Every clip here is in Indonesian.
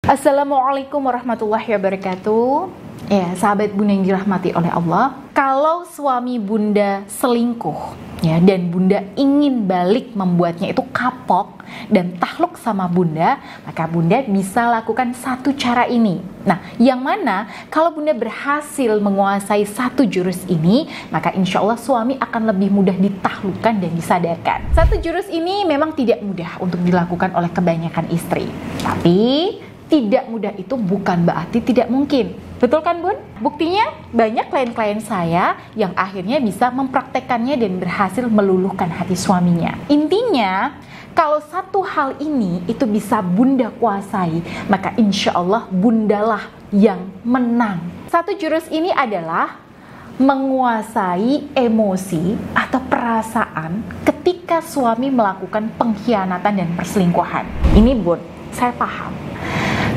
Assalamualaikum warahmatullahi wabarakatuh. Ya, sahabat bunda yang dirahmati oleh Allah, kalau suami bunda selingkuh ya, dan bunda ingin balik membuatnya itu kapok dan takluk sama bunda, maka bunda bisa lakukan satu cara ini. Nah, yang mana kalau bunda berhasil menguasai satu jurus ini, maka insya Allah suami akan lebih mudah ditaklukkan dan disadarkan. Satu jurus ini memang tidak mudah untuk dilakukan oleh kebanyakan istri, tapi tidak mudah itu bukan berarti tidak mungkin. Betul kan bun? Buktinya banyak klien-klien saya yang akhirnya bisa mempraktekannya dan berhasil meluluhkan hati suaminya. Intinya, kalau satu hal ini itu bisa bunda kuasai, maka insya Allah bundalah yang menang. Satu jurus ini adalah menguasai emosi atau perasaan ketika suami melakukan pengkhianatan dan perselingkuhan. Ini bun, saya paham.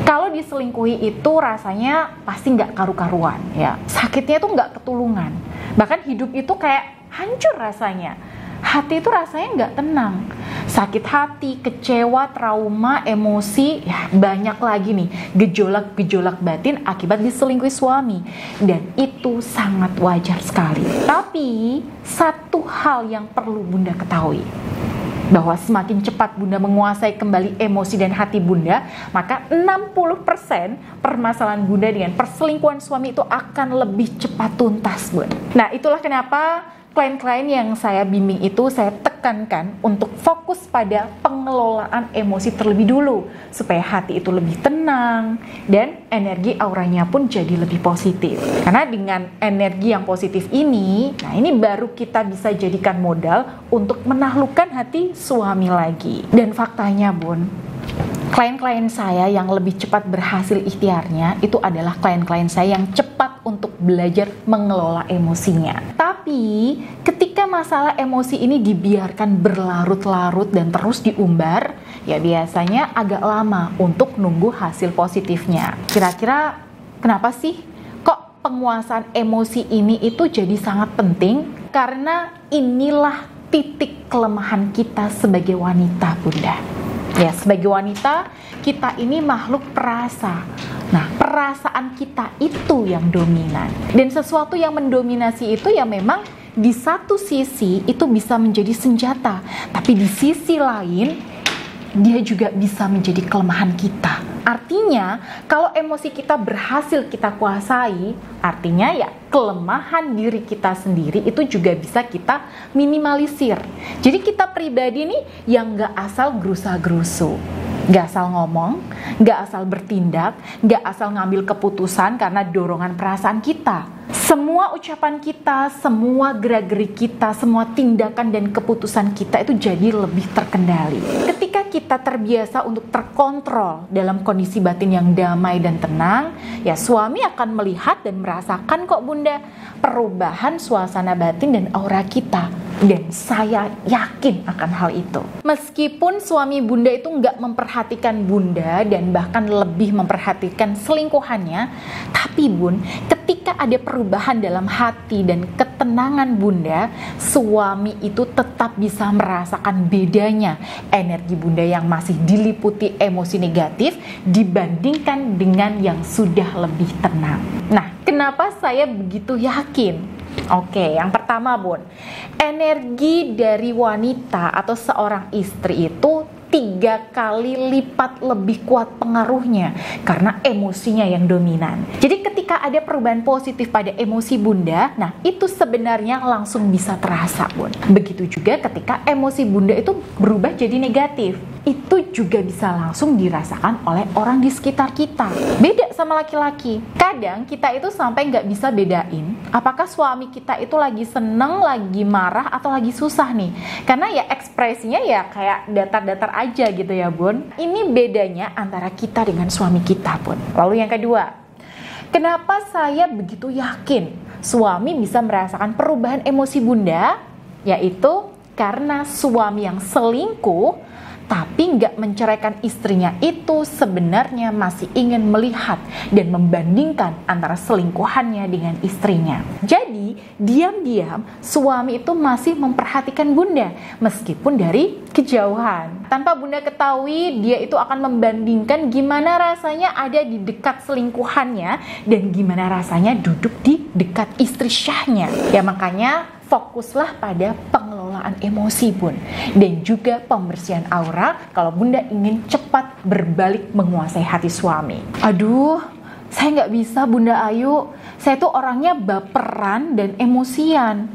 Kalau diselingkuhi itu rasanya pasti nggak karu-karuan ya. Sakitnya tuh nggak ketulungan. Bahkan hidup itu kayak hancur rasanya. Hati itu rasanya nggak tenang. Sakit hati, kecewa, trauma, emosi, ya banyak lagi nih gejolak-gejolak batin akibat diselingkuhi suami. Dan itu sangat wajar sekali. Tapi satu hal yang perlu bunda ketahui, bahwa semakin cepat bunda menguasai kembali emosi dan hati bunda, maka 60% permasalahan bunda dengan perselingkuhan suami itu akan lebih cepat tuntas, bun. Nah, itulah kenapa klien-klien yang saya bimbing itu saya tekankan untuk fokus pada pengelolaan emosi terlebih dulu, supaya hati itu lebih tenang dan energi auranya pun jadi lebih positif. Karena dengan energi yang positif ini, nah ini baru kita bisa jadikan modal untuk menaklukkan hati suami lagi. Dan faktanya bun, klien-klien saya yang lebih cepat berhasil ikhtiarnya itu adalah klien-klien saya yang cepat untuk belajar mengelola emosinya. Tapi ketika masalah emosi ini dibiarkan berlarut-larut dan terus diumbar, ya biasanya agak lama untuk nunggu hasil positifnya. Kira-kira kenapa sih kok penguasaan emosi ini itu jadi sangat penting? Karena inilah titik kelemahan kita sebagai wanita, bunda. Ya, sebagai wanita, kita ini makhluk perasa. Nah, perasaan kita itu yang dominan. Dan sesuatu yang mendominasi itu ya memang di satu sisi itu bisa menjadi senjata. Tapi di sisi lain, dia juga bisa menjadi kelemahan kita. Artinya, kalau emosi kita berhasil kita kuasai, artinya ya kelemahan diri kita sendiri itu juga bisa kita minimalisir. Jadi kita pribadi nih yang gak asal gerusa-gerusu, gak asal ngomong, gak asal bertindak, gak asal ngambil keputusan karena dorongan perasaan kita. Semua ucapan kita, semua gerak-gerik kita, semua tindakan dan keputusan kita itu jadi lebih terkendali. Ketika kita terbiasa untuk terkontrol dalam kondisi batin yang damai dan tenang, ya suami akan melihat dan merasakan kok bunda perubahan suasana batin dan aura kita. Dan saya yakin akan hal itu. Meskipun suami bunda itu nggak memperhatikan bunda dan bahkan lebih memperhatikan selingkuhannya, tapi bun, ketika ada perubahan dalam hati dan ketenangan bunda, suami itu tetap bisa merasakan bedanya energi bunda yang masih diliputi emosi negatif dibandingkan dengan yang sudah lebih tenang. Nah, kenapa saya begitu yakin? Oke, yang pertama bun, energi dari wanita atau seorang istri itu 3 kali lipat lebih kuat pengaruhnya karena emosinya yang dominan. Jadi ketika ada perubahan positif pada emosi bunda, nah itu sebenarnya langsung bisa terasa bun. Begitu juga ketika emosi bunda itu berubah jadi negatif, itu juga bisa langsung dirasakan oleh orang di sekitar kita. Beda sama laki-laki. Kadang kita itu sampai nggak bisa bedain apakah suami kita itu lagi seneng, lagi marah, atau lagi susah nih. Karena ya ekspresinya ya kayak datar-datar aja gitu ya bun. Ini bedanya antara kita dengan suami kita bun. Lalu yang kedua, kenapa saya begitu yakin suami bisa merasakan perubahan emosi bunda? Yaitu karena suami yang selingkuh tapi nggak menceraikan istrinya itu sebenarnya masih ingin melihat dan membandingkan antara selingkuhannya dengan istrinya. Jadi diam-diam suami itu masih memperhatikan bunda meskipun dari kejauhan. Tanpa bunda ketahui, dia itu akan membandingkan gimana rasanya ada di dekat selingkuhannya dan gimana rasanya duduk di dekat istri syahnya. Ya makanya fokuslah pada pengelolaan emosi bun, dan juga pembersihan aura kalau bunda ingin cepat berbalik menguasai hati suami. Aduh, saya nggak bisa bunda Ayu, saya tuh orangnya baperan dan emosian.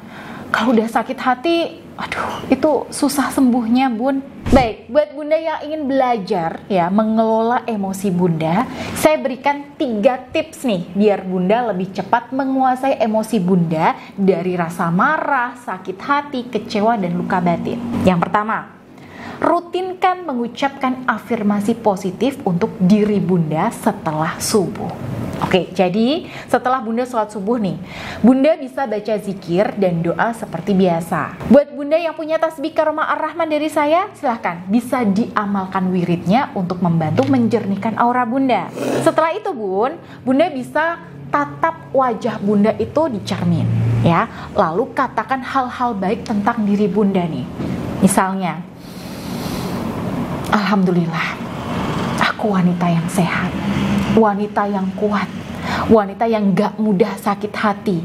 Kalau udah sakit hati, aduh itu susah sembuhnya bun. Baik, buat bunda yang ingin belajar ya mengelola emosi bunda, saya berikan 3 tips nih biar bunda lebih cepat menguasai emosi bunda dari rasa marah, sakit hati, kecewa, dan luka batin. Yang pertama, rutinkan mengucapkan afirmasi positif untuk diri bunda setelah subuh. Oke, jadi setelah bunda sholat subuh nih, bunda bisa baca zikir dan doa seperti biasa. Buat bunda yang punya tasbih Karomah Ar-Rahman dari saya, silahkan bisa diamalkan wiridnya untuk membantu menjernihkan aura bunda. Setelah itu bunda bisa tatap wajah bunda itu di cermin, ya. Lalu katakan hal-hal baik tentang diri bunda nih. Misalnya, alhamdulillah, aku wanita yang sehat, wanita yang kuat, wanita yang gak mudah sakit hati.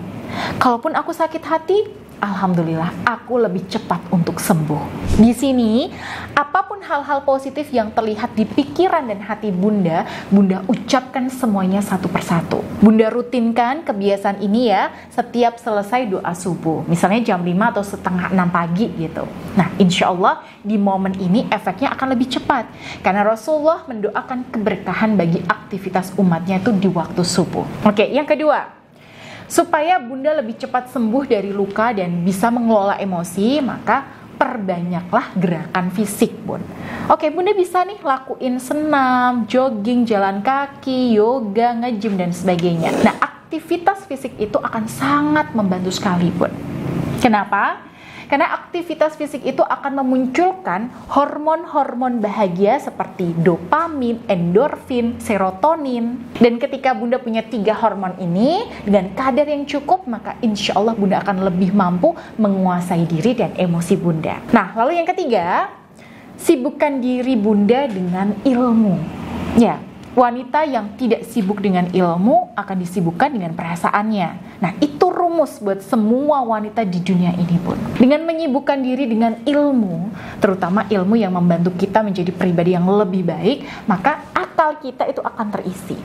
Kalaupun aku sakit hati, alhamdulillah, aku lebih cepat untuk sembuh. Di sini, apapun hal-hal positif yang terlihat di pikiran dan hati bunda, bunda ucapkan semuanya satu persatu. Bunda rutinkan kebiasaan ini ya setiap selesai doa subuh. Misalnya jam 5 atau setengah 6 pagi gitu. Nah, insya Allah di momen ini efeknya akan lebih cepat. Karena Rasulullah mendoakan keberkahan bagi aktivitas umatnya itu di waktu subuh. Oke, yang kedua, supaya bunda lebih cepat sembuh dari luka dan bisa mengelola emosi, maka perbanyaklah gerakan fisik bun. Oke, bunda bisa nih lakuin senam, jogging, jalan kaki, yoga, nge-gym, dan sebagainya. Nah, aktivitas fisik itu akan sangat membantu sekali bun. Kenapa? Karena aktivitas fisik itu akan memunculkan hormon-hormon bahagia seperti dopamin, endorfin, serotonin. Dan ketika bunda punya 3 hormon ini dengan kadar yang cukup, maka insya Allah bunda akan lebih mampu menguasai diri dan emosi bunda. Nah, lalu yang ketiga, sibukkan diri bunda dengan ilmu. Ya, wanita yang tidak sibuk dengan ilmu akan disibukkan dengan perasaannya. Nah, itu rumus buat semua wanita di dunia ini pun. Dengan menyibukkan diri dengan ilmu, terutama ilmu yang membantu kita menjadi pribadi yang lebih baik, maka akal kita itu akan terisi.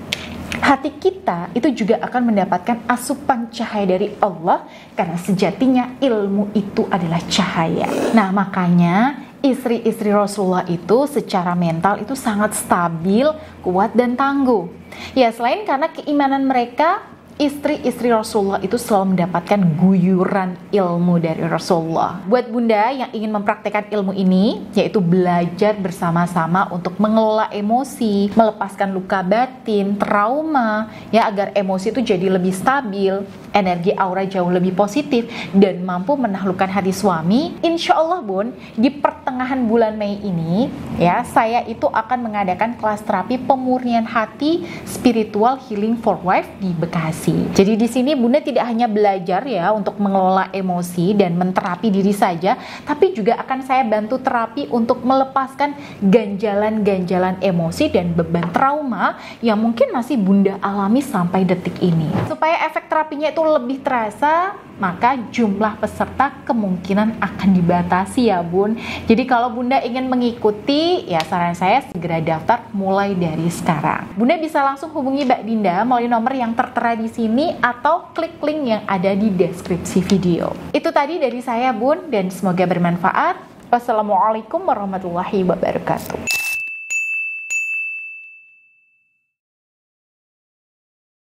Hati kita itu juga akan mendapatkan asupan cahaya dari Allah, karena sejatinya ilmu itu adalah cahaya. Nah, makanya istri-istri Rasulullah itu secara mental itu sangat stabil, kuat, dan tangguh. Ya, selain karena keimanan mereka, istri-istri Rasulullah itu selalu mendapatkan guyuran ilmu dari Rasulullah. Buat bunda yang ingin mempraktekkan ilmu ini, yaitu belajar bersama-sama untuk mengelola emosi, melepaskan luka batin, trauma, ya agar emosi itu jadi lebih stabil, energi aura jauh lebih positif, dan mampu menaklukkan hati suami. Insya Allah bun, di pertengahan bulan Mei ini, ya saya itu akan mengadakan kelas terapi pemurnian hati spiritual healing for wife di Bekasi. Jadi di sini bunda tidak hanya belajar ya untuk mengelola emosi dan menterapi diri saja, tapi juga akan saya bantu terapi untuk melepaskan ganjalan-ganjalan emosi dan beban trauma yang mungkin masih bunda alami sampai detik ini. Supaya efek terapinya itu lebih terasa, maka jumlah peserta kemungkinan akan dibatasi ya bun. Jadi kalau bunda ingin mengikuti, ya saran saya segera daftar mulai dari sekarang. Bunda bisa langsung hubungi Mbak Dinda melalui nomor yang tertera di sini atau klik link yang ada di deskripsi video. Itu tadi dari saya bun, dan semoga bermanfaat. Wassalamualaikum warahmatullahi wabarakatuh.